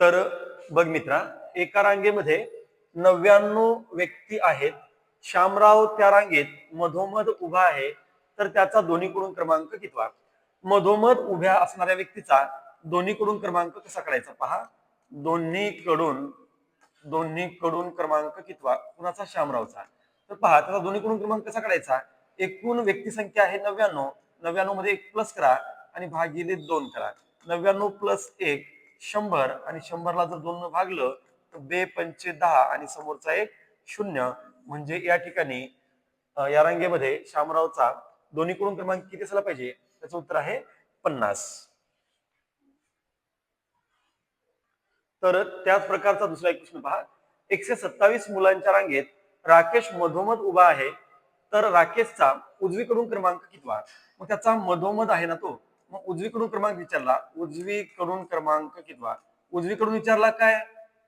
तर बघ मित्रा, एका रांगेमध्ये 99 व्यक्ती आहेत. शामराव त्या रांगेत मधोमध उभा आहे, तर त्याचा दोन्हीकडून क्रमांक कितवा? मधोमध उभ्या असणाऱ्या व्यक्तीचा दोन्हीकडून क्रमांक कसा काढायचा पहा. दोन्हीकडून दोन्हीकडून क्रमांक कितवा? कुणाचा? शामरावचा. तर पहा त्याचा दोन्हीकडून क्रमांक कसा काढायचा. एकूण व्यक्ती संख्या आहे 99. 99 मध्ये 1 प्लस करा आणि भागिले 2 करा. 99 प्लस 1 100 आणि 100ला जर 2 भागलं तर बे पंचे 10 आणि समोरचा एक 0. म्हणजे या ठिकाणी या रांगेमध्ये शामरावचा दोन्हीकडून क्रमांक किती असला पाहिजे? त्याचं उत्तर आहे 50. तर त्याच प्रकारचा दुसरा एक प्रश्न पहा. 127 मुलांच्या रांगेत राकेश मधोमध उभा आहे, तर राकेशचा उजवीकडून क्रमांक कितवा? मग त्याचा मधोमध आहे ना तो, मग उजवीकडून क्रमांक विचारला. उजवीकडून क्रमांक कितवा? उजवीकडून विचारला काय,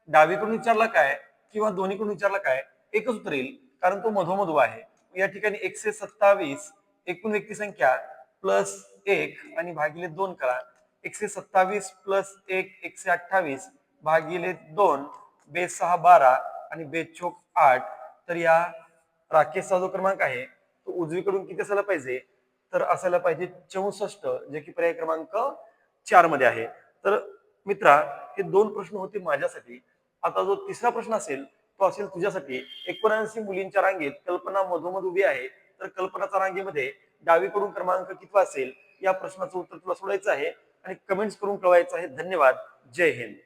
डावीकडून विचारला काय, किंवा दोन्हीकडून विचारला काय? एकच उत्तर येईल, कारण तो मधोमध उभा आहे. या ठिकाणी 127 एकूण व्यक्ती संख्या प्लस 1 आणि भागिले 2 करा. 127 प्लस 1 128 भागिले 2 बेस 6 12 आणि बेचोक 8. तर या राकेशचा जो क्रमांक आहे तो उजवीकडून किती असायला पाहिजे? तर असायला पाहिजे 64, जे की पर्याय क्रमांक 4 मध्ये आहे. तर मित्रा, हे 2 प्रश्न होते माझ्यासाठी. आता जो तिसरा प्रश्न असेल तो असेल तुझ्यासाठी. 79 मुलींच्या रांगेत कल्पना मधोमध उभी आहे, तर कल्पनाच्या रांगेमध्ये डावीकडून क्रमांक कितवा असेल? या प्रश्नाचं उत्तर तुला सोडायचं आहे आणि कमेंट्स करून कळवायचं आहे. धन्यवाद. जय हिंद.